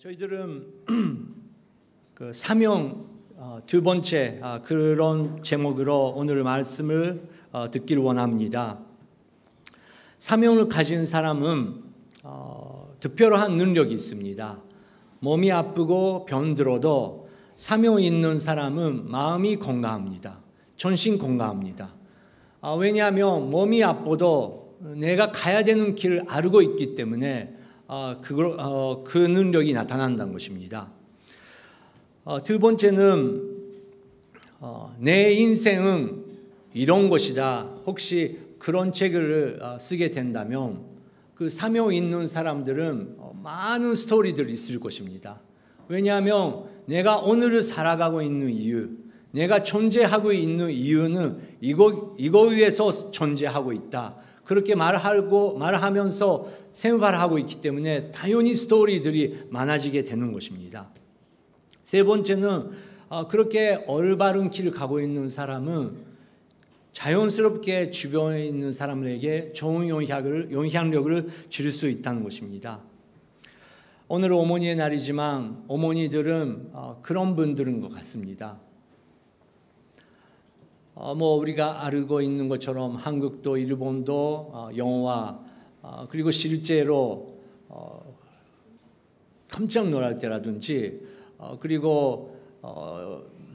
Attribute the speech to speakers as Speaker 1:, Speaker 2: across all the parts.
Speaker 1: 저희들은 그 사명 두 번째 그런 제목으로 오늘 말씀을 듣기를 원합니다. 사명을 가진 사람은 특별한 능력이 있습니다. 몸이 아프고 병들어도 사명이 있는 사람은 마음이 건강합니다. 전신 건강합니다. 왜냐하면 몸이 아파도 내가 가야 되는 길을 알고 있기 때문에 그 능력이 나타난다는 것입니다. 두 번째는 내 인생은 이런 것이다. 혹시 그런 책을 쓰게 된다면 그 사명 있는 사람들은 많은 스토리들이 있을 것입니다. 왜냐하면 내가 오늘을 살아가고 있는 이유, 내가 존재하고 있는 이유는 이거 위해서 존재하고 있다. 그렇게 말하면서 생활하고 있기 때문에 당연히 스토리들이 많아지게 되는 것입니다. 세 번째는 그렇게 올바른 길을 가고 있는 사람은 자연스럽게 주변에 있는 사람에게 좋은 영향력을 줄 수 있다는 것입니다. 오늘은 어머니의 날이지만 어머니들은 그런 분들인 것 같습니다. 우리가 알고 있는 것처럼 한국도 일본도 영화 그리고 실제로 깜짝 놀랄 때라든지 그리고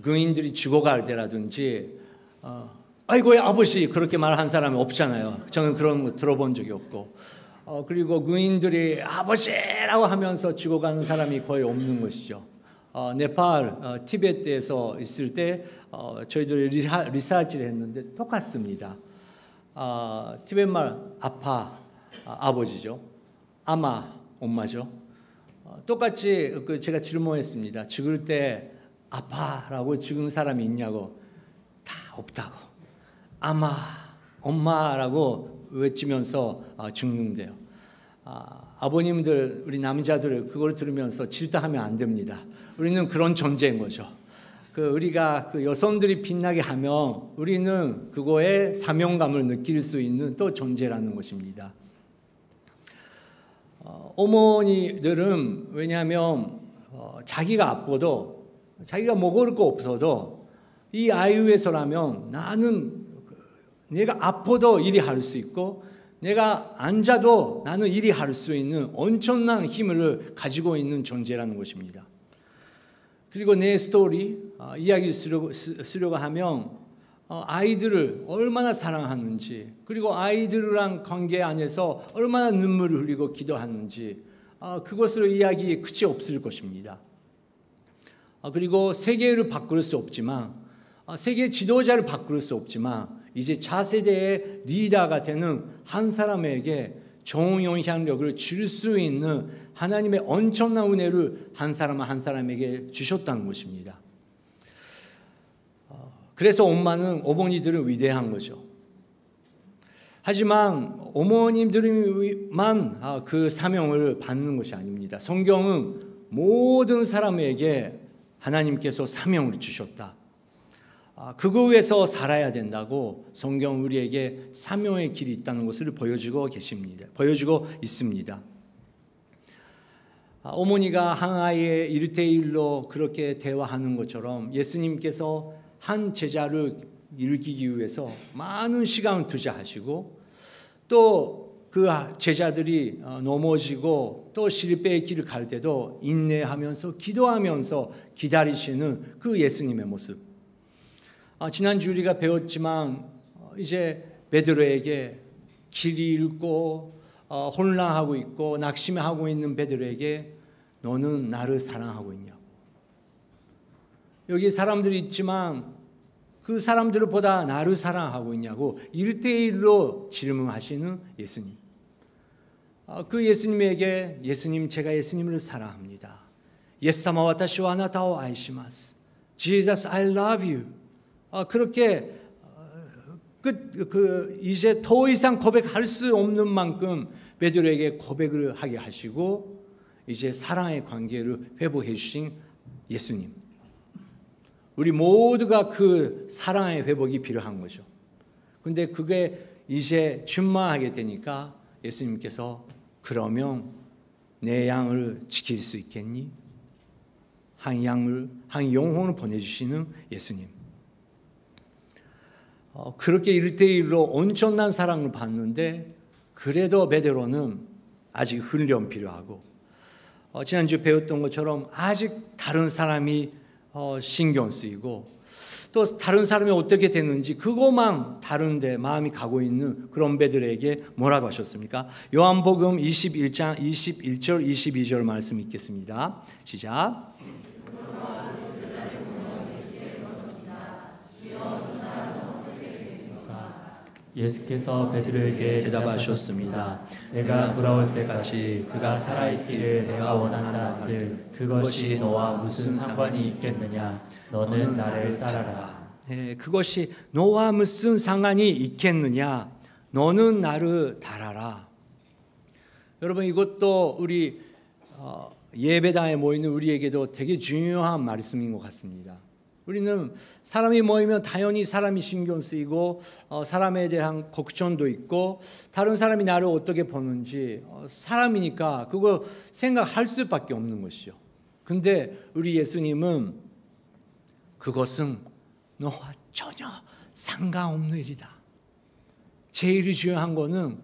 Speaker 1: 군인들이 죽어갈 때라든지 아이고야 아버지 그렇게 말한 사람이 없잖아요. 저는 그런 거 들어본 적이 없고 그리고 군인들이 아버지라고 하면서 죽어가는 사람이 거의 없는 것이죠. 네팔, 티베트에서 있을 때 저희들이 리서치를 했는데 똑같습니다. 티베트말 아파, 아버지죠. 아마, 엄마죠. 똑같이 제가 질문했습니다. 죽을 때 아파라고 죽은 사람이 있냐고. 다 없다고. 아마, 엄마라고 외치면서 죽는데요. 아버님들, 우리 남자들 그걸 들으면서 질투하면 안 됩니다. 우리는 그런 존재인 거죠. 우리가 여성들이 빛나게 하면 우리는 그거에 사명감을 느낄 수 있는 또 존재라는 것입니다. 어머니들은 왜냐하면 자기가 아파도 자기가 먹을 거 없어도 이 아이 위해서라면 나는 내가 아파도 일이 할 수 있고 내가 앉아도 나는 일이 할 수 있는 엄청난 힘을 가지고 있는 존재라는 것입니다. 그리고 내 스토리, 이야기를 쓰려고 하면 아이들을 얼마나 사랑하는지 그리고 아이들이랑 관계 안에서 얼마나 눈물을 흘리고 기도하는지 그것으로 이야기에 끝이 없을 것입니다. 그리고 세계를 바꿀 수 없지만 세계 지도자를 바꿀 수 없지만 이제 차세대의 리더가 되는 한 사람에게 좋은 영향력을 줄 수 있는 하나님의 엄청난 은혜를 한 사람 한 사람에게 주셨다는 것입니다. 그래서 어머니들은 위대한 거죠. 하지만 어머님들만 그 사명을 받는 것이 아닙니다. 성경은 모든 사람에게 하나님께서 사명을 주셨다. 그거 위해서 살아야 된다고 성경 우리에게 사명의 길이 있다는 것을 보여주고 있습니다. 어머니가 한 아이의 1대1로 그렇게 대화하는 것처럼 예수님께서 한 제자를 일으키기 위해서 많은 시간을 투자하시고 또 그 제자들이 넘어지고 또 실패의 길을 갈 때도 인내하면서 기도하면서 기다리시는 그 예수님의 모습. 지난주 우리가 배웠지만 이제 베드로에게 길이 잃고 혼란하고 있고 낙심하고 있는 베드로에게 너는 나를 사랑하고 있냐고. 여기 사람들이 있지만 그 사람들보다 나를 사랑하고 있냐고 1대1로 질문하시는 예수님. 그 예수님에게 예수님 제가 예수님을 사랑합니다. 예사마 와타시와 아나타오 아이시마스. Jesus I love you. 그렇게 이제 더 이상 고백할 수 없는 만큼 베드로에게 고백을 하게 하시고 이제 사랑의 관계를 회복해 주신 예수님. 우리 모두가 그 사랑의 회복이 필요한 거죠. 그런데 그게 이제 준마하게 되니까 예수님께서 그러면 내 양을 지킬 수 있겠니? 한 영혼을 보내주시는 예수님. 그렇게 1대1로 엄청난 사랑을 받는데 그래도 베드로는 아직 훈련 필요하고 지난주 배웠던 것처럼 아직 다른 사람이 신경 쓰이고 또 다른 사람이 어떻게 되는지 그것만 다른데 마음이 가고 있는 그런 베드로에게 뭐라고 하셨습니까? 요한복음 21장 21절 22절 말씀 읽겠습니다. 시작.
Speaker 2: 예수께서 베드로에게 대답하셨습니다. 내가 돌아올 때까지 그가 살아있기를 내가 원한다 하길 그것이 너와 무슨 상관이 있겠느냐? 너는 나를 따라라.
Speaker 1: 네, 그것이 너와 무슨 상관이 있겠느냐? 너는 나를 따라라. 여러분 이것도 우리 예배당에 모이는 우리에게도 되게 중요한 말씀인 것 같습니다. 우리는 사람이 모이면 당연히 사람이 신경 쓰이고 사람에 대한 걱정도 있고 다른 사람이 나를 어떻게 보는지 사람이니까 그거 생각할 수밖에 없는 것이죠. 근데 우리 예수님은 그것은 너와 전혀 상관없는 일이다. 제일 중요한 거는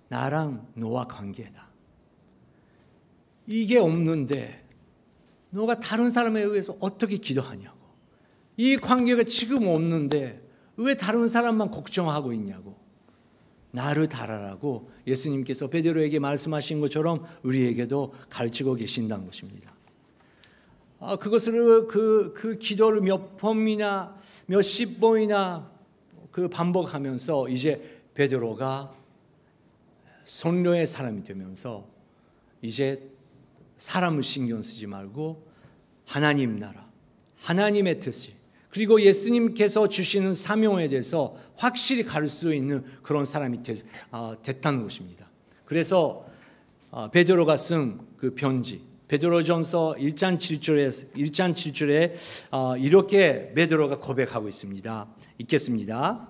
Speaker 1: 나랑 너와 관계다. 이게 없는데 너가 다른 사람에 의해서 어떻게 기도하냐고. 이 관계가 지금 없는데 왜 다른 사람만 걱정하고 있냐고. 나를 따라라고 예수님께서 베드로에게 말씀하신 것처럼 우리에게도 가르치고 계신다는 것입니다. 그것을 그 기도를 몇 번이나 몇십 번이나 그 반복하면서 이제 베드로가 선료의 사람이 되면서 이제 사람을 신경 쓰지 말고 하나님 나라, 하나님의 뜻이 그리고 예수님께서 주시는 사명에 대해서 확실히 가를 수 있는 그런 사람이 됐다는 것입니다. 그래서 베드로가 쓴 그 편지 베드로전서 1장 7절에 이렇게 베드로가 고백하고 있습니다. 읽겠습니다.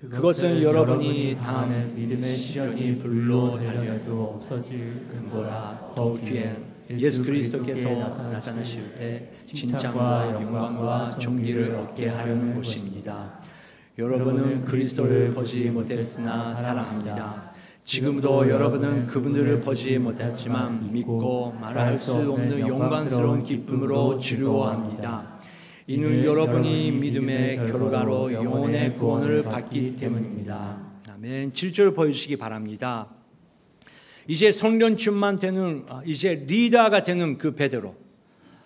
Speaker 1: 그것은 여러분이 당하는
Speaker 2: 믿음의 시련이 불로 달려도 없어질 것보다 더욱 귀한
Speaker 1: 예수 그리스도께서 나타나실 때 칭찬과 영광과 존귀를 얻게 하려는 것입니다. 여러분은 그리스도를 보지 못했으나 사랑합니다. 지금도 여러분은 그분들을 보지 못했지만 믿고 말할 수 없는 영광스러운 기쁨으로 즐거워합니다. 이는 여러분이 믿음의 결과로 영혼의 구원을 받기 때문입니다. 아멘. 7절 보여주시기 바랍니다. 이제 성령충만 되는 이제 리더가 되는 그 베드로,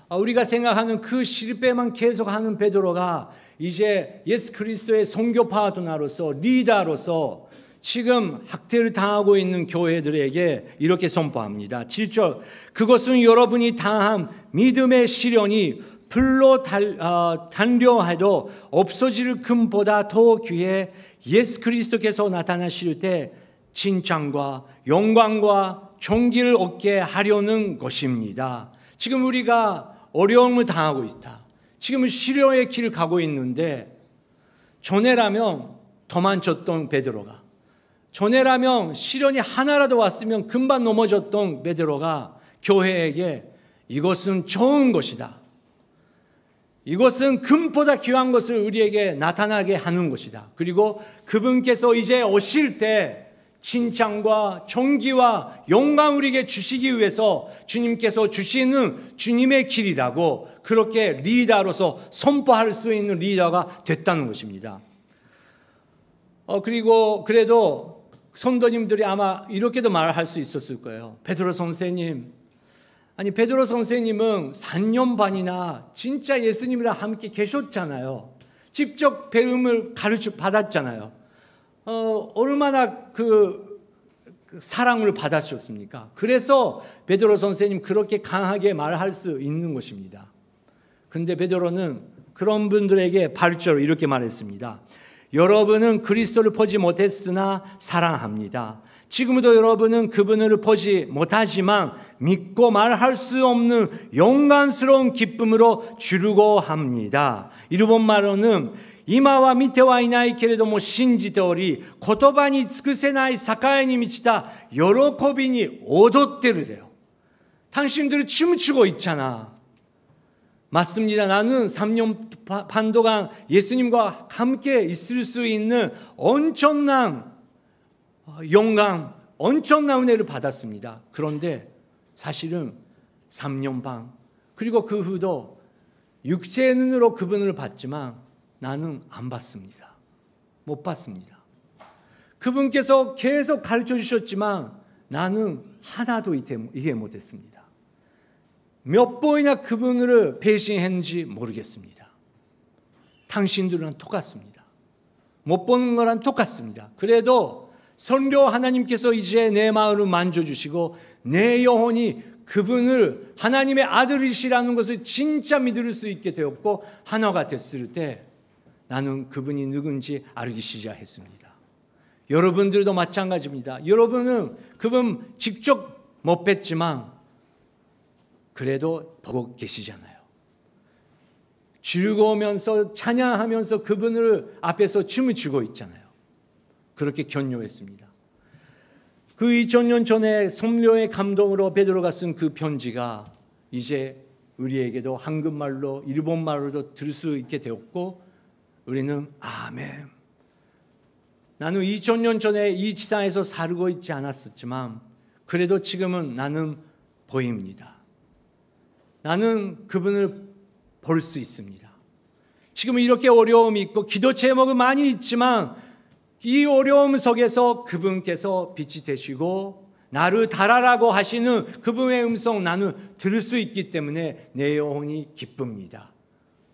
Speaker 1: 우리가 생각하는 그 실패만 계속하는 베드로가 이제 예수 그리스도의 선교파 도나로서 리더로서 지금 학대를 당하고 있는 교회들에게 이렇게 선포합니다. 7절 그것은 여러분이 당한 믿음의 시련이 불로 단려해도 없어질 금보다 더 귀해 예수 그리스도께서 나타나실 때 칭찬과 영광과 존귀를 얻게 하려는 것입니다. 지금 우리가 어려움을 당하고 있다. 지금 시련의 길을 가고 있는데 전에라면 도망쳤던 베드로가 전에라면 시련이 하나라도 왔으면 금방 넘어졌던 베드로가 교회에게 이것은 좋은 것이다. 이것은 금보다 귀한 것을 우리에게 나타나게 하는 것이다. 그리고 그분께서 이제 오실 때 칭찬과 존귀와 영광 우리에게 주시기 위해서 주님께서 주시는 주님의 길이라고 그렇게 리더로서 선포할 수 있는 리더가 됐다는 것입니다. 그래도 성도님들이 아마 이렇게도 말할 수 있었을 거예요. 베드로 선생님, 베드로 선생님은 4년 반이나 진짜 예수님이랑 함께 계셨잖아요. 직접 배움을 가르쳐 받았잖아요. 얼마나 그 사랑을 받으셨습니까? 그래서 베드로 선생님 그렇게 강하게 말할 수 있는 것입니다. 근데 베드로는 그런 분들에게 발표로 이렇게 말했습니다. 여러분은 그리스도를 보지 못했으나 사랑합니다. 지금도 여러분은 그분을 보지 못하지만 믿고 말할 수 없는 영광스러운 기쁨으로 즐거워합니다. 일본 말로는 이마와 밑에와いないけれども信じており言葉に尽くせない栄に満ちた喜びに踊ってる래요. 당신들이 춤을 추고 있잖아. 맞습니다. 나는 3년 반 동안 예수님과 함께 있을 수 있는 엄청난 영광, 엄청난 은혜를 받았습니다. 그런데 사실은 3년 반 그리고 그 후도 육체의 눈으로 그분을 봤지만 나는 안 봤습니다. 못 봤습니다. 그분께서 계속 가르쳐 주셨지만 나는 하나도 이해 못했습니다. 몇 번이나 그분을 배신했는지 모르겠습니다. 당신들은 똑같습니다. 못 보는 거랑 똑같습니다. 그래도 성령 하나님께서 이제 내 마음을 만져주시고 내 영혼이 그분을 하나님의 아들이시라는 것을 진짜 믿을 수 있게 되었고 하나가 됐을 때 나는 그분이 누군지 알기 시작했습니다. 여러분들도 마찬가지입니다. 여러분은 그분 직접 못 뵀지만 그래도 보고 계시잖아요. 즐거우면서 찬양하면서 그분을 앞에서 춤을 추고 있잖아요. 그렇게 견료했습니다. 그 2000년 전에 성령의 감동으로 베드로가 쓴 그 편지가 이제 우리에게도 한국말로 일본말로도 들을 수 있게 되었고 우리는 아멘. 나는 2000년 전에 이 지상에서 살고 있지 않았었지만 그래도 지금은 나는 보입니다. 나는 그분을 볼 수 있습니다. 지금 이렇게 어려움이 있고 기도 제목은 많이 있지만 이 어려움 속에서 그분께서 빛이 되시고 나를 달아라고 하시는 그분의 음성 나는 들을 수 있기 때문에 내 영혼이 기쁩니다.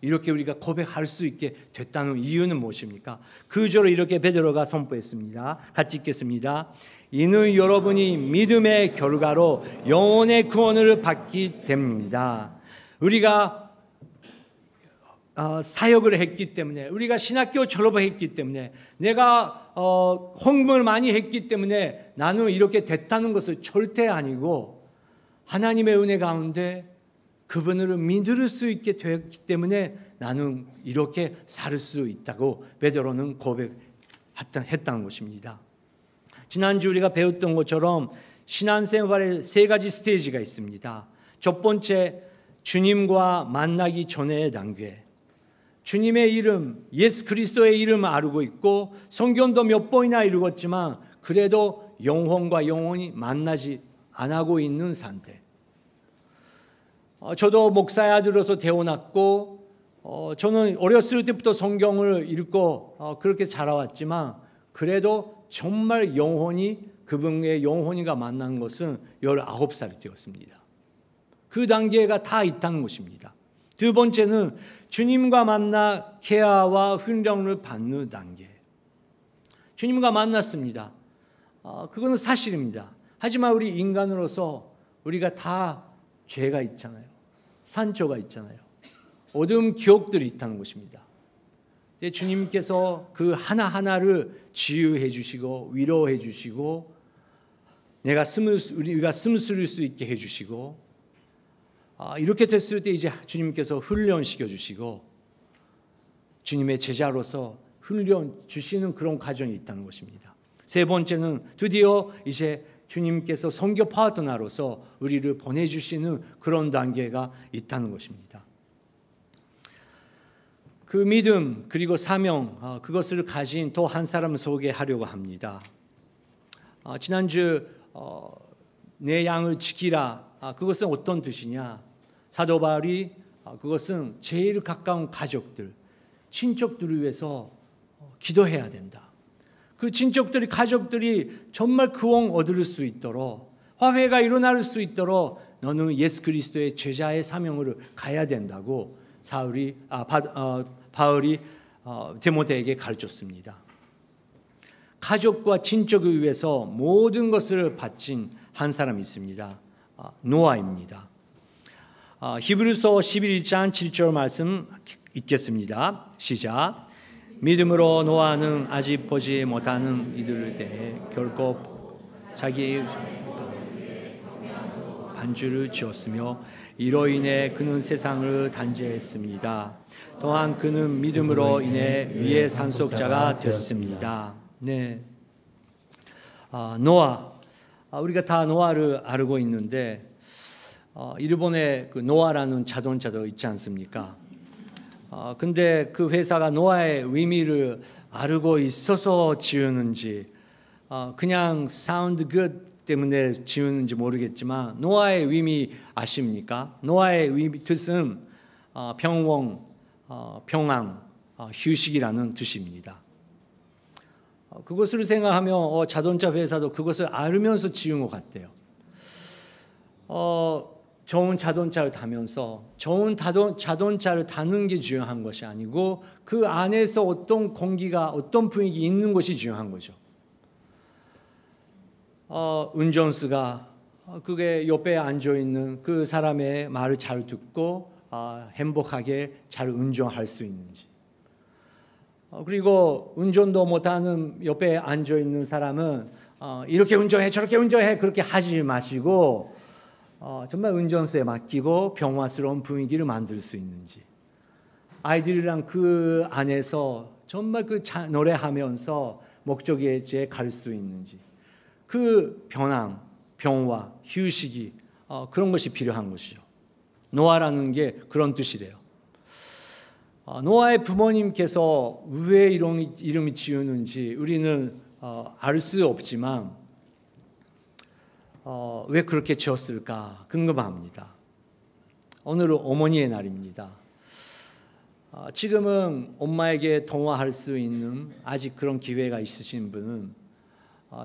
Speaker 1: 이렇게 우리가 고백할 수 있게 됐다는 이유는 무엇입니까? 그저로 이렇게 베드로가 선포했습니다. 같이 읽겠습니다. 이는 여러분이 믿음의 결과로 영혼의 구원을 받기 때문입니다. 우리가 사역을 했기 때문에 우리가 신학교 졸업을 했기 때문에 내가 헌금을 많이 했기 때문에 나는 이렇게 됐다는 것은 절대 아니고 하나님의 은혜 가운데 그분을 믿을 수 있게 되었기 때문에 나는 이렇게 살 수 있다고 베드로는 고백했다는 것입니다. 지난주 우리가 배웠던 것처럼 신앙생활에 세 가지 스테이지가 있습니다. 첫 번째, 주님과 만나기 전의 단계. 주님의 이름, 예수 그리스도의 이름을 알고 있고 성경도 몇 번이나 읽었지만 그래도 영혼과 영혼이 만나지 안 하고 있는 상태. 저도 목사의 아들로서 태어났고 저는 어렸을 때부터 성경을 읽고 그렇게 자라왔지만 그래도 정말 영혼이 그분의 영혼이가 만난 것은 19살이 되었습니다. 그 단계가 다 있다는 것입니다. 두 번째는 주님과 만나 케아와 훈련을 받는 단계. 주님과 만났습니다. 그거는 사실입니다. 하지만 우리 인간으로서 우리가 다 죄가 있잖아요. 산초가 있잖아요. 어두운 기억들이 있다는 것입니다. 주님께서 그 하나하나를 치유해 주시고 위로해 주시고 우리가 숨을 수 있게 해 주시고 이렇게 됐을 때 이제 주님께서 훈련시켜 주시고 주님의 제자로서 훈련 주시는 그런 과정이 있다는 것입니다. 세 번째는 드디어 이제 주님께서 선교 파트너로서 우리를 보내주시는 그런 단계가 있다는 것입니다. 그 믿음 그리고 사명 그것을 가진 또 한 사람을 소개하려고 합니다. 지난주 내 양을 지키라 그것은 어떤 뜻이냐? 사도 바울이 그것은 제일 가까운 가족들, 친척들을 위해서 기도해야 된다. 그 친척들이 가족들이 정말 구원 얻을 수 있도록 화해가 일어날 수 있도록 너는 예수 그리스도의 제자의 사명을 가야 된다고 바울이 디모데에게 가르쳤습니다. 가족과 친척을 위해서 모든 것을 바친 한 사람이 있습니다. 노아입니다. 히브리서 11장 7절 말씀 읽겠습니다. 시작. 믿음으로 노아는 아직 보지 못하는 이들을 대해 결코 자기의 반주를 지었으며 이로 인해 그는 세상을 단죄했습니다. 또한 그는 믿음으로 인해 위의 상속자가 됐습니다. 네, 노아 우리가 다 노아를 알고 있는데 일본에 그 노아라는 자동차도 있지 않습니까? 근데 그 회사가 노아의 의미를 알고 있어서 지으는지 그냥 사운드 굿 때문에 지으는지 모르겠지만 노아의 의미 아십니까? 노아의 의미 뜻은 평온, 평안, 휴식이라는 뜻입니다. 그것을 생각하면 자동차 회사도 그것을 알면서 지은 것 같아요. 좋은 자동차를 타면서 좋은 자동차를 타는 게 중요한 것이 아니고 그 안에서 어떤 공기가 어떤 분위기 있는 것이 중요한 거죠. 운전수가 그게 옆에 앉아 있는 그 사람의 말을 잘 듣고 행복하게 잘 운전할 수 있는지. 그리고 운전도 못하는 옆에 앉아 있는 사람은 이렇게 운전해 저렇게 운전해 그렇게 하지 마시고 정말 운전수에 맡기고 평화스러운 분위기를 만들 수 있는지, 아이들이랑 그 안에서 정말 그 노래하면서 목적지에 갈 수 있는지, 그 편안, 평화, 휴식이 그런 것이 필요한 것이죠. 노아라는 게 그런 뜻이래요. 노아의 부모님께서 왜 이런 이름이 지었는지 우리는 알 수 없지만 왜 그렇게 지었을까 궁금합니다. 오늘은 어머니의 날입니다. 지금은 엄마에게 통화할 수 있는 아직 그런 기회가 있으신 분은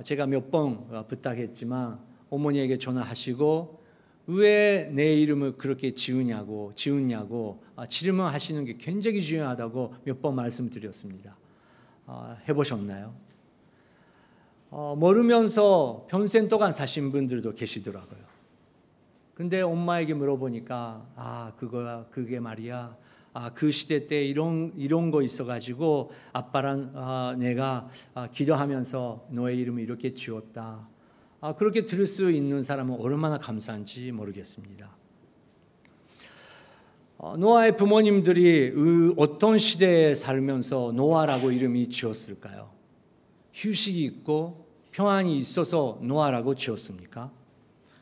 Speaker 1: 제가 몇 번 부탁했지만 어머니에게 전화하시고 왜 내 이름을 그렇게 지으냐고 질문하시는 게 굉장히 중요하다고 몇 번 말씀드렸습니다. 해보셨나요? 모르면서 평생 동안 사신 분들도 계시더라고요. 근데 엄마에게 물어보니까 그게 말이야. 그 시대 때 이런 거 있어가지고 아빠랑 내가 기도하면서 너의 이름을 이렇게 지었다. 그렇게 들을 수 있는 사람은 얼마나 감사한지 모르겠습니다. 노아의 부모님들이 어떤 시대에 살면서 노아라고 이름이 지었을까요? 휴식이 있고 평안이 있어서 노아라고 지었습니까?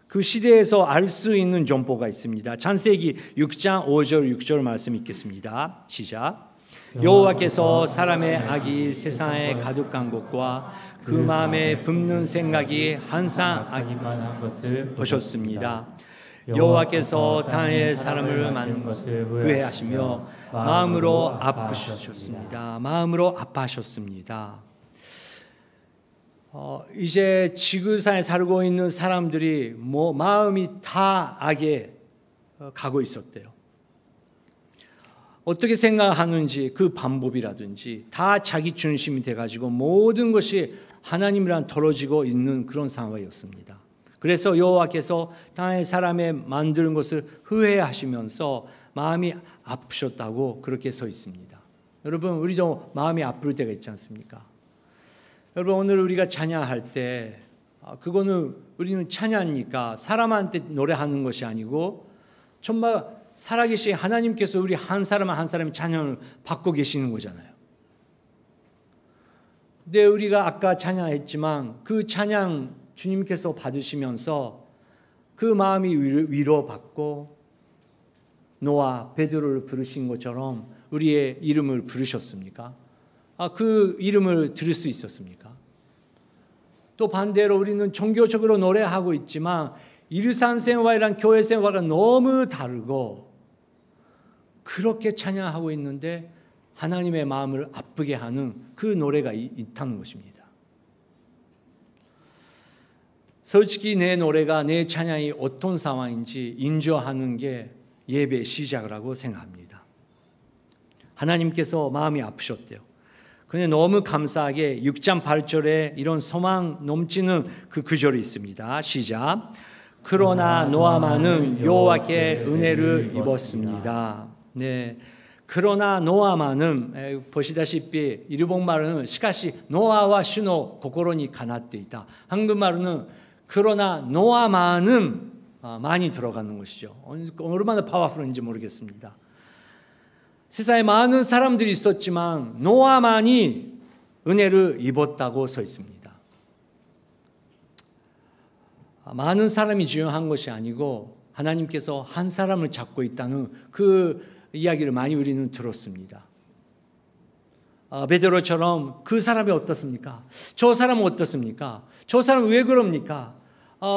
Speaker 1: 그 시대에서 알 수 있는 정보가 있습니다. 창세기 6장 5절 6절 말씀 읽겠습니다. 시작. 여호와께서 사람의 악이 세상에 가득한 것과 그 마음에 품는 생각이 항상 악이만 것을 보셨습니다. 여호와께서 땅에 사람을 만든 것을 후회하시며 마음으로 아프셨습니다. 마음으로 아파하셨습니다. 이제 지구상에 살고 있는 사람들이 마음이 다 악에 가고 있었대요. 어떻게 생각하는지 그 방법이라든지 다 자기 중심이 돼가지고 모든 것이 하나님이랑 떨어지고 있는 그런 상황이었습니다. 그래서 여호와께서 땅의 사람의 만드는 것을 후회하시면서 마음이 아프셨다고 그렇게 써 있습니다. 여러분, 우리도 마음이 아플 때가 있지 않습니까? 여러분, 오늘 우리가 찬양할 때 그거는 우리는 찬양이니까 사람한테 노래하는 것이 아니고 정말 살아계신 하나님께서 우리 한 사람 한 사람의 찬양을 받고 계시는 거잖아요. 근데 우리가 아까 찬양했지만 그 찬양 주님께서 받으시면서 그 마음이 위로받고 노아, 베드로를 부르신 것처럼 우리의 이름을 부르셨습니까? 그 이름을 들을 수 있었습니까? 또 반대로 우리는 종교적으로 노래하고 있지만 일상생활이랑 교회생활은 너무 다르고 그렇게 찬양하고 있는데 하나님의 마음을 아프게 하는 그 노래가 있다는 것입니다. 솔직히 내 노래가 내 찬양이 어떤 상황인지 인정하는 게 예배의 시작이라고 생각합니다. 하나님께서 마음이 아프셨대요. 근데 너무 감사하게 6장 8절에 이런 소망 넘치는 그 구절이 있습니다. 시작. 그러나 노아만은 여호와께 은혜를 입었습니다. 네. 그러나 노아만은 보시다시피 일본말은 시카시 노아와 시노 고코로니 가나tte 있다. 한국말은 그러나 노아만은 많이 들어가는 것이죠. 얼마나 파워풀한지 모르겠습니다. 세상에 많은 사람들이 있었지만 노아만이 은혜를 입었다고 써 있습니다. 많은 사람이 중요한 것이 아니고 하나님께서 한 사람을 잡고 있다는 그 이야기를 많이 우리는 들었습니다. 베드로처럼 그 사람이 어떻습니까? 저 사람은 어떻습니까? 저 사람은 왜 그럽니까?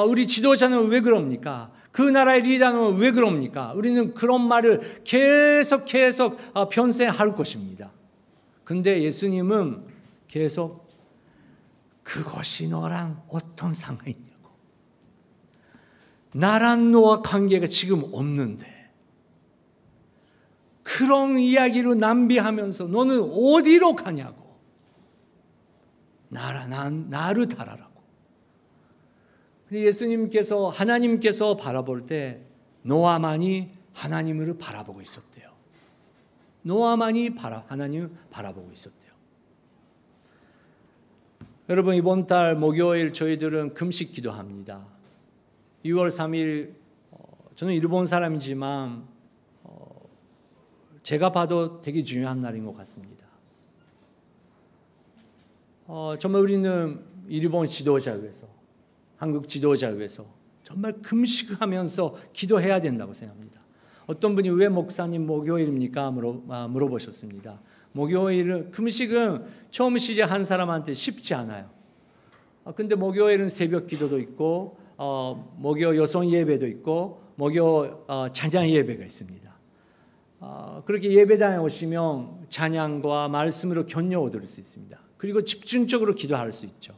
Speaker 1: 우리 지도자는 왜 그럽니까? 그 나라의 리더는 왜 그럽니까? 우리는 그런 말을 계속 평생 할 것입니다. 근데 예수님은 계속 그것이 너랑 어떤 상관이냐고. 나랑 너와 관계가 지금 없는데 그런 이야기로 낭비하면서 너는 어디로 가냐고. 나를 따라라고. 예수님께서 하나님께서 바라볼 때 노아만이 하나님을 바라보고 있었대요. 노아만이 하나님을 바라보고 있었대요. 여러분, 이번 달 목요일 저희들은 금식 기도합니다. 6월 3일 저는 일본 사람이지만 제가 봐도 되게 중요한 날인 것 같습니다. 정말 우리는 일본 지도자를 위해서, 한국 지도자를 위해서 정말 금식하면서 기도해야 된다고 생각합니다. 어떤 분이 왜 목사님 목요일입니까? 물어보셨습니다. 목요일은, 금식은 처음 시작한 사람한테 쉽지 않아요. 근데 목요일은 새벽 기도도 있고 목요 여성 예배도 있고 목요 찬양 예배가 있습니다. 그렇게 예배당에 오시면 찬양과 말씀으로 격려 얻을 수 있습니다. 그리고 집중적으로 기도할 수 있죠.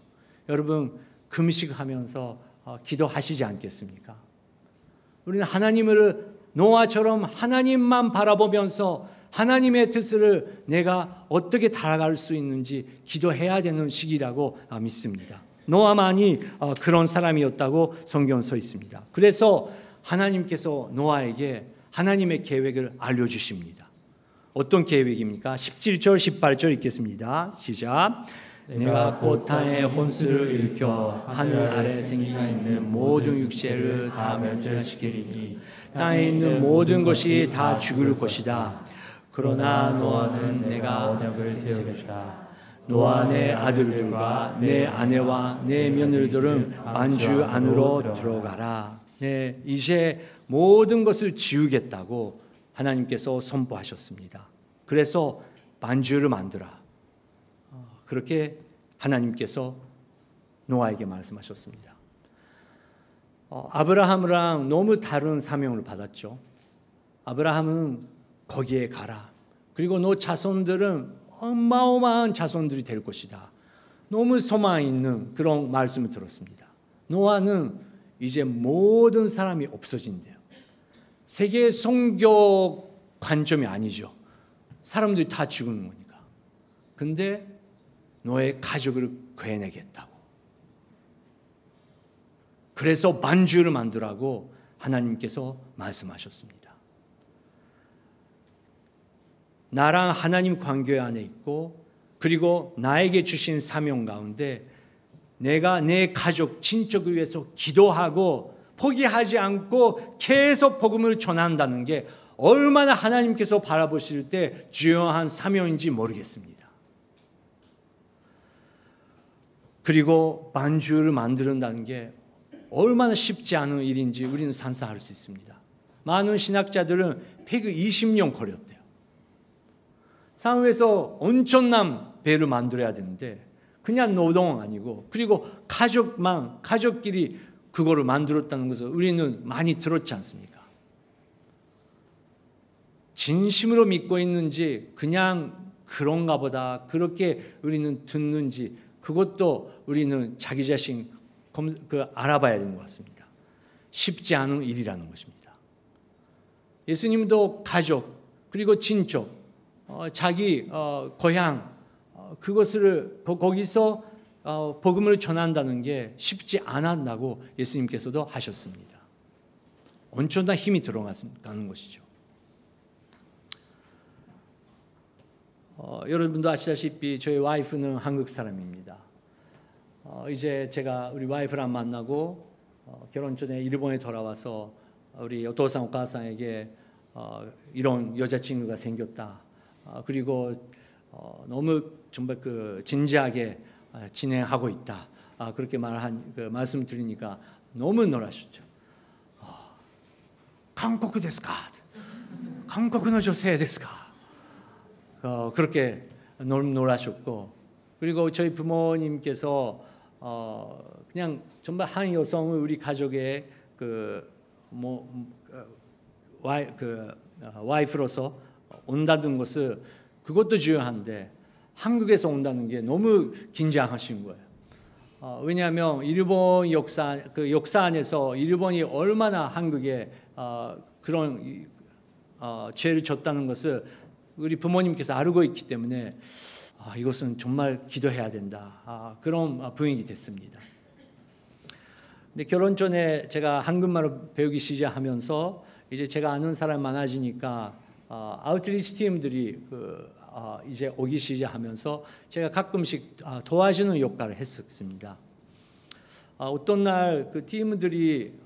Speaker 1: 여러분, 금식하면서 기도하시지 않겠습니까? 우리는 하나님을 노아처럼 하나님만 바라보면서 하나님의 뜻을 내가 어떻게 달아갈 수 있는지 기도해야 되는 시기라고 믿습니다. 노아만이 그런 사람이었다고 성경에 써 있습니다. 그래서 하나님께서 노아에게 하나님의 계획을 알려주십니다. 어떤 계획입니까? 17절 18절 읽겠습니다. 시작.
Speaker 2: 내가 곧 땅의 혼수를 일으켜 하늘 아래 생기가 있는 모든 육체를 다 멸절시키리니
Speaker 1: 땅에 있는 모든 것이 다 죽을 것이다.
Speaker 2: 그러나 노아는 내가 언약을 세우겠다.
Speaker 1: 노아 내 아들들과 내 아내와 내 며느리들은 반주 안으로 들어가라. 네, 이제 모든 것을 지우겠다고 하나님께서 선포하셨습니다. 그래서 반주를 만들라. 그렇게 하나님께서 노아에게 말씀하셨습니다. 아브라함이랑 너무 다른 사명을 받았죠. 아브라함은 거기에 가라. 그리고 너 자손들은 어마어마한 자손들이 될 것이다. 너무 소망 있는 그런 말씀을 들었습니다. 노아는 이제 모든 사람이 없어진대요. 세계 성교 관점이 아니죠. 사람들이 다 죽는 거니까. 근데 너의 가족을 구해내겠다고. 그래서 반주를 만들라고 하나님께서 말씀하셨습니다. 나랑 하나님 관계 안에 있고 그리고 나에게 주신 사명 가운데 내가 내 가족, 친척을 위해서 기도하고 포기하지 않고 계속 복음을 전한다는 게 얼마나 하나님께서 바라보실 때 중요한 사명인지 모르겠습니다. 그리고 반주를 만든다는 게 얼마나 쉽지 않은 일인지 우리는 상상할 수 있습니다. 많은 신학자들은 120년 걸렸대요. 상회에서 엄청난 배를 만들어야 되는데 그냥 노동 아니고 그리고 가족끼리 그거를 만들었다는 것을 우리는 많이 들었지 않습니까? 진심으로 믿고 있는지 그냥 그런가 보다 그렇게 우리는 듣는지 그것도 우리는 자기 자신 알아봐야 되는 것 같습니다. 쉽지 않은 일이라는 것입니다. 예수님도 가족 그리고 친척 자기 고향 그것을 거기서 복음을 전한다는 게 쉽지 않았다고 예수님께서도 하셨습니다. 엄청난 힘이 들어가는 것이죠. 여러분도 아시다시피 저희 와이프는 한국 사람입니다. 이제 제가 우리 와이프랑 만나고 결혼 전에 일본에 돌아와서 우리 오토상 오카상에게 이런 여자친구가 생겼다. 그리고 너무 정말 진지하게 진행하고 있다. 그렇게 말씀 드리니까 너무 놀라셨죠. 한국ですか? 한국의 여자ですか? 그렇게 놀라셨고, 그리고 저희 부모님께서 그냥 정말 한 여성을 우리 가족의 와이프로서 온다는 것을, 그것도 중요한데 한국에서 온다는 게 너무 긴장하신 거예요. 왜냐하면 일본 역사 안에서 일본이 얼마나 한국에 그런 죄를 졌다는 것을 우리 부모님께서 알고 있기 때문에 이것은 정말 기도해야 된다. 그런 분위기 됐습니다. 근데 결혼 전에 제가 한국말을 배우기 시작하면서 이제 제가 아는 사람 많아지니까 아웃리치 팀들이 이제 오기 시작하면서 제가 가끔씩 도와주는 역할을 했었습니다. 어떤 날 그 팀들이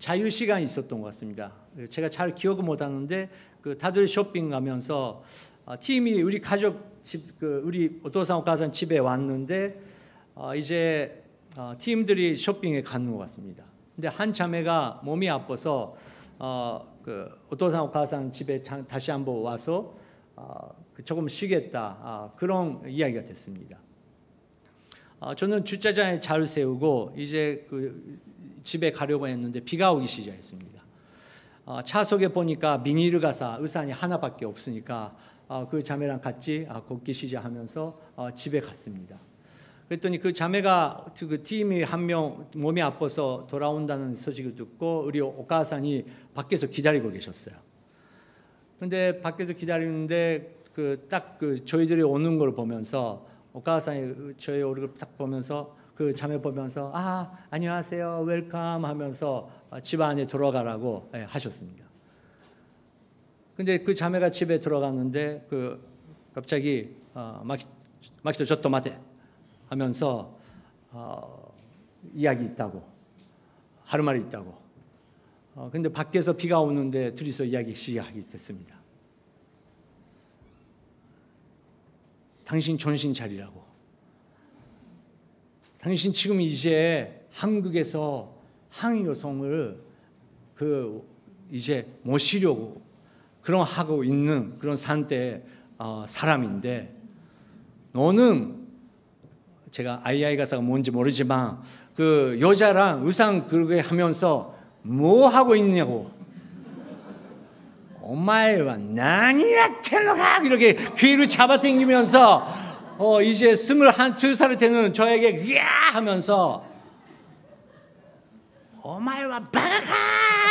Speaker 1: 자유 시간이 있었던 것 같습니다. 제가 잘 기억을 못 하는데 다들 쇼핑 가면서 팀이 우리 가족 집, 우리 오토산 오카산 집에 왔는데 이제 팀들이 쇼핑에 가는 것 같습니다. 근데 한 자매가 몸이 아파서 오토산 오카산 집에 다시 한번 와서 조금 쉬겠다, 그런 이야기가 됐습니다. 저는 주차장에 잘 세우고 이제 집에 가려고 했는데 비가 오기 시작했습니다. 차석에 보니까 비닐을 가사 우산이 하나밖에 없으니까 그 자매랑 같이 걷기 시작하면서 집에 갔습니다. 그랬더니 그 자매가 그 팀이 한 명 몸이 아파서 돌아온다는 소식을 듣고 우리 오카산이 밖에서 기다리고 계셨어요. 근데 밖에서 기다리는데 딱 저희들이 오는 걸 보면서 오카산이 저희 얼굴 딱 보면서 그 자매 보면서 안녕하세요, 웰컴 하면서 집 안에 들어가라고 하셨습니다. 근데 그 자매가 집에 들어갔는데 갑자기 마키토 저또 마테 하면서 이야기 있다고, 할 말이 있다고. 근데 밖에서 비가 오는데 둘이서 이야기 시작하게 됐습니다. 당신 정신 차리라고. 당신 지금 이제 한국에서 한 여성을 이제 모시려고 그런 하고 있는 그런 상태의 사람인데, 너는, 제가 아이아이 가사가 뭔지 모르지만 그 여자랑 의상 그렇게 하면서 뭐 하고 있냐고. 오마에와 나니야테노가 이렇게 귀를 잡아당기면서 이제 22살이 되는 저에게 으야 하면서 오마에와 바가가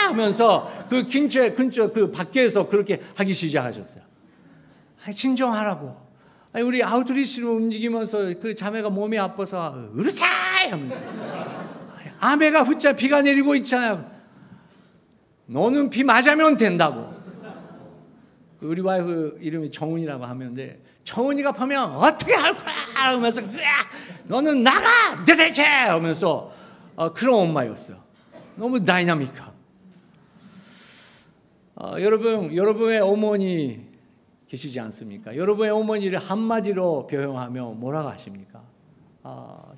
Speaker 1: 하면서 그 근처 그 밖에서 그렇게 하기 시작하셨어요. 진정하라고. 우리 아웃리치로 움직이면서 그 자매가 몸이 아파서 으르사이 하면서 아메가 훗자 비가 내리고 있잖아요. 너는 비 맞으면 된다고. 우리 와이프 이름이 정은이라고 하는데 정은이가 보면 어떻게 할 거야 하면서 너는 나가 대대체 하면서 그런 엄마였어요. 너무 다이나믹한. 여러분의 어머니 계시지 않습니까? 여러분의 어머니를 한마디로 표현하면 뭐라고 하십니까?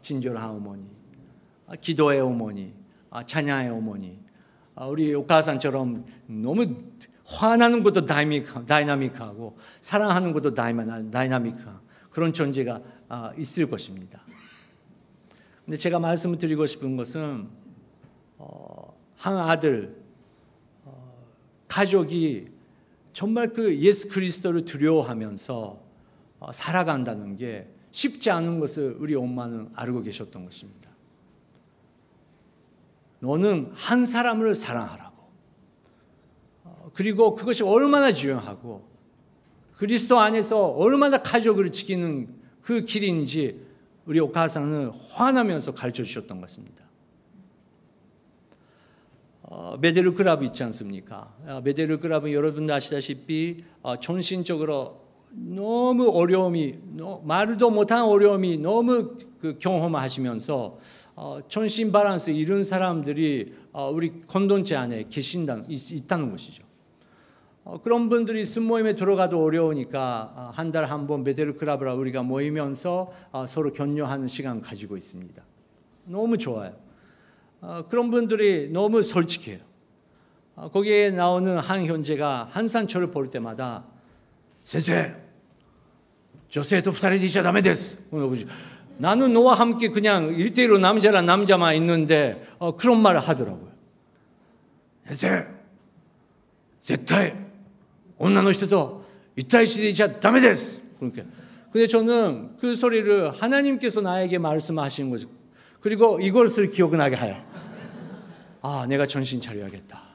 Speaker 1: 친절한 어머니, 기도의 어머니, 찬양의 어머니. 우리 오카산처럼 너무 화나는 것도 다이나믹하고 사랑하는 것도 다이나믹한 그런 존재가 있을 것입니다. 근데 제가 말씀을 드리고 싶은 것은 한 아들, 가족이 정말 그 예수 그리스도를 두려워하면서 살아간다는 게 쉽지 않은 것을 우리 엄마는 알고 계셨던 것입니다. 너는 한 사람을 사랑하라고. 그리고 그것이 얼마나 중요하고 그리스도 안에서 얼마나 가족을 지키는 그 길인지 우리 오카상은 화나면서 가르쳐 주셨던 것입니다. 메데르 크랍 있지 않습니까? 메데르 크랍은 여러분도 아시다시피 정신적으로 너무 어려움이, 말도 못한 어려움이 너무 경험하시면서 정신 밸런스 잃은 사람들이 우리 공동체 안에 있다는 것이죠. 그런 분들이 순모임에 들어가도 어려우니까 한 달에 한 번 메데르 크랍을 우리가 모이면서 서로 격려하는 시간 가지고 있습니다. 너무 좋아요. 그런 분들이 너무 솔직해요. 거기에 나오는 한 형제가 한산초를 볼 때마다 "先生, 女性と二人でいちゃダメです." 나는 너와 함께 그냥 1대1로 남자랑 남자만 있는데 그런 말을 하더라고요. "先生, 絶対女の人と一対一でいちゃダメです." 그러니까. 근데 저는 그 소리를 하나님께서 나에게 말씀하시는 거죠. 그리고 이것을 기억나게 하여, 내가 정신 차려야겠다.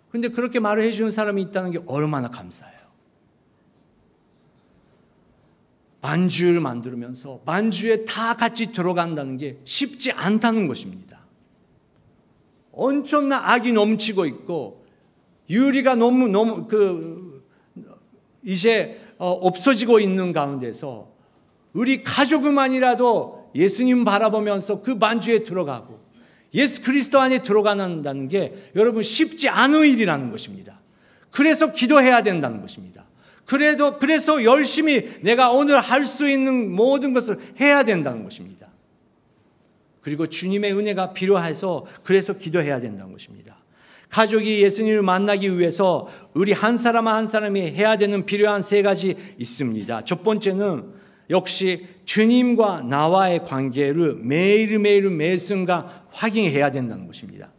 Speaker 1: 근데 그렇게 말을 해주는 사람이 있다는 게 얼마나 감사해요. 만주를 만들면서 만주에 다 같이 들어간다는 게 쉽지 않다는 것입니다. 엄청난 악이 넘치고 있고 유리가 너무 이제 없어지고 있는 가운데서 우리 가족만이라도 예수님 바라보면서 그 만주에 들어가고 예수 그리스도 안에 들어간다는 게 여러분 쉽지 않은 일이라는 것입니다. 그래서 기도해야 된다는 것입니다. 그래서 열심히 내가 오늘 할 수 있는 모든 것을 해야 된다는 것입니다. 그리고 주님의 은혜가 필요해서 그래서 기도해야 된다는 것입니다. 가족이 예수님을 만나기 위해서 우리 한 사람 한 사람이 해야 되는 필요한 3가지 있습니다. 첫 번째는 역시 주님과 나와의 관계를 매일매일 매 순간 확인해야 된다는 것입니다.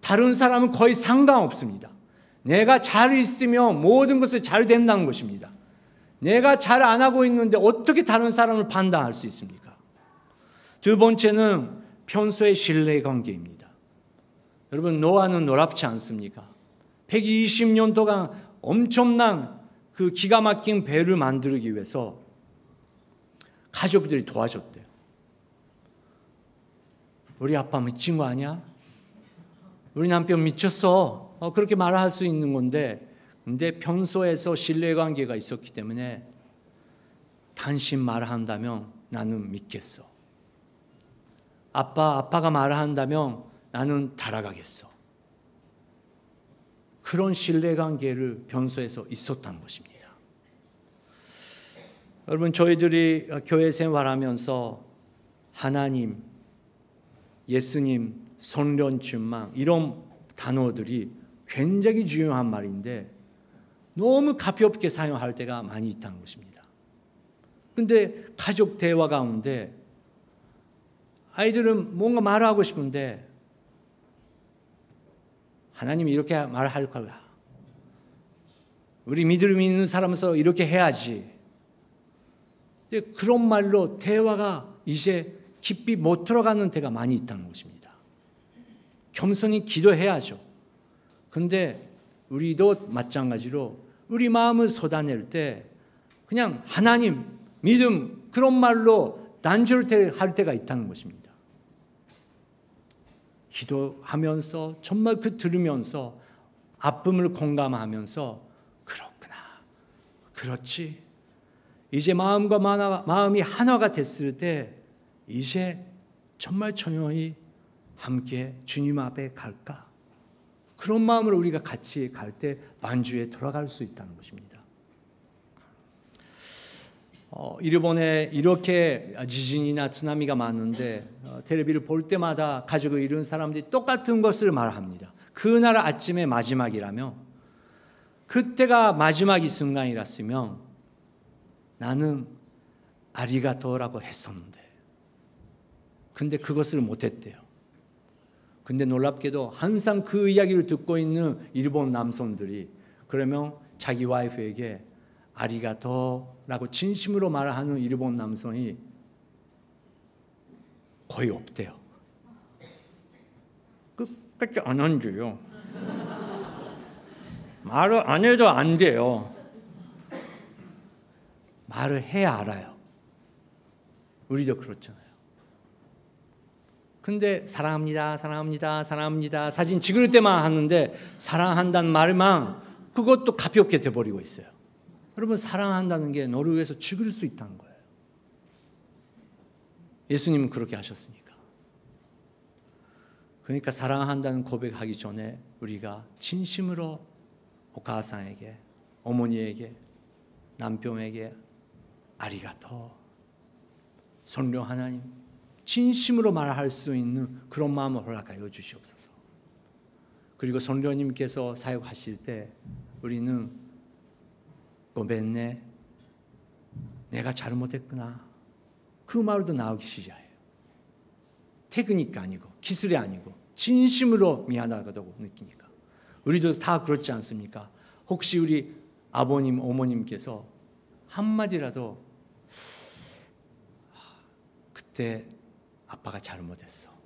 Speaker 1: 다른 사람은 거의 상관없습니다. 내가 잘 있으면 모든 것이 잘 된다는 것입니다. 내가 잘 안 하고 있는데 어떻게 다른 사람을 판단할 수 있습니까? 두 번째는 평소의 신뢰 관계입니다. 여러분, 노아는 놀랍지 않습니까? 120년 동안 엄청난 그 기가 막힌 배를 만들기 위해서 가족들이 도와줬대요. 우리 아빠 미친 거 아니야? 우리 남편 미쳤어. 그렇게 말할 수 있는 건데, 근데 평소에서 신뢰관계가 있었기 때문에 당신 말한다면 나는 믿겠어. 아빠가 말한다면 나는 따라가겠어. 그런 신뢰관계를 평소에서 있었다는 것입니다. 여러분, 저희들이 교회 생활하면서 하나님, 예수님, 성령 충만 이런 단어들이 굉장히 중요한 말인데 너무 가볍게 사용할 때가 많이 있다는 것입니다. 그런데 가족 대화 가운데 아이들은 뭔가 말하고 싶은데 하나님이 이렇게 말할 거야. 우리 믿음 있는 사람으로서 이렇게 해야지. 근데 그런 말로 대화가 이제 깊이 못 들어가는 때가 많이 있다는 것입니다. 겸손히 기도해야죠. 근데 우리도 마찬가지로 우리 마음을 쏟아낼 때 그냥 하나님, 믿음 그런 말로 단절할 때가 있다는 것입니다. 기도하면서 정말 들으면서 아픔을 공감하면서 그렇구나, 그렇지. 이제 마음이 하나가 됐을 때 이제 정말 조용히 함께 주님 앞에 갈까? 그런 마음으로 우리가 같이 갈 때 만주에 들어갈 수 있다는 것입니다. 일본에 이렇게 지진이나 쓰나미가 많은데 텔레비를 볼 때마다 가족을 잃은 사람들이 똑같은 것을 말합니다. 그날 아침에 마지막이라면, 그때가 마지막이 순간이랐으면 나는 아리가토라고 했었는데, 근데 그것을 못했대요. 근데 놀랍게도 항상 그 이야기를 듣고 있는 일본 남성들이 그러면 자기 와이프에게 아리가토라고 진심으로 말하는 일본 남성이 거의 없대요. 끝까지 안 한대요. 말을 안 해도 안 돼요. 말을 해야 알아요. 우리도 그렇잖아요. 근데 사랑합니다, 사랑합니다, 사랑합니다 사진 찍을 때만 하는데 사랑한다는 말만 그것도 가볍게 돼버리고 있어요. 여러분, 사랑한다는 게 너를 위해서 죽을 수 있다는 거예요. 예수님은 그렇게 하셨으니까. 그러니까 사랑한다는 고백하기 전에 우리가 진심으로 오카상에게, 어머니에게, 남편에게 아리가토, 성령 하나님 진심으로 말할 수 있는 그런 마음을 허락하여 주시옵소서. 그리고 성령님께서 사역하실 때 우리는 고백네, 내가 잘못했구나, 그 말도 나오기 시작해요. 테크닉이 아니고 기술이 아니고 진심으로 미안하다고 느끼니까. 우리도 다 그렇지 않습니까? 혹시 우리 아버님, 어머님께서 한마디라도 그때 아빠가 잘못했어,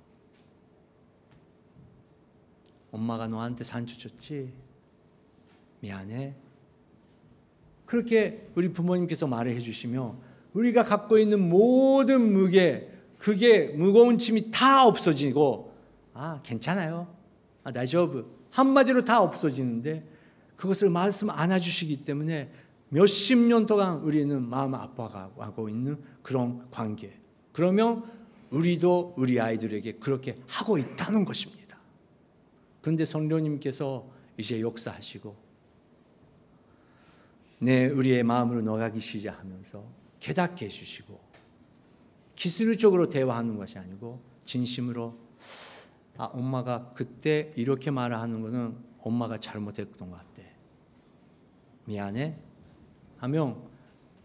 Speaker 1: 엄마가 너한테 상처 줬지, 미안해, 그렇게 우리 부모님께서 말을 해주시면 우리가 갖고 있는 모든 무게, 그게 무거운 짐이 다 없어지고, 괜찮아요, 다이조브, 한마디로 다 없어지는데, 그것을 말씀 안 해주시기 때문에 몇십 년 동안 우리는 마음 아파하고 있는 그런 관계. 그러면 우리도 우리 아이들에게 그렇게 하고 있다는 것입니다. 그런데 성령님께서 이제 역사하시고 우리의 마음으로 녹아기 시작하면서 깨닫게 해주시고, 기술적으로 대화하는 것이 아니고 진심으로, 엄마가 그때 이렇게 말을 하는 거는 엄마가 잘못했던 것 같아, 미안해 하면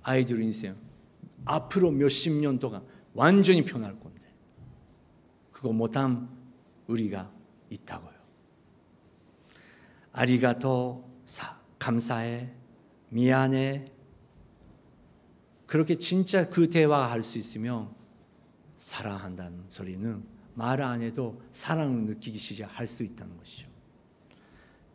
Speaker 1: 아이들 인생 앞으로 몇십 년 동안 완전히 변할 건데, 그거 못한 우리가 있다고요. 아리가토, 감사해, 미안해, 그렇게 진짜 그 대화할 수 있으면 사랑한다는 소리는 말 안 해도 사랑을 느끼기 시작할 수 있다는 것이죠.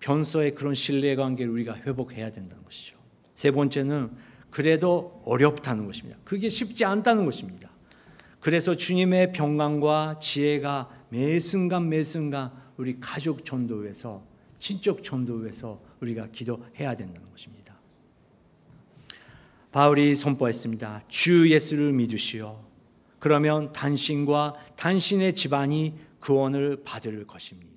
Speaker 1: 평소에 그런 신뢰관계를 우리가 회복해야 된다는 것이죠. 세 번째는 그래도 어렵다는 것입니다. 그게 쉽지 않다는 것입니다. 그래서 주님의 평강과 지혜가 매 순간 우리 가족 전도에서, 친족 전도에서 우리가 기도해야 된다는 것입니다. 바울이 선포했습니다. 주 예수를 믿으시오. 그러면 당신과 당신의 집안이 구원을 받을 것입니다.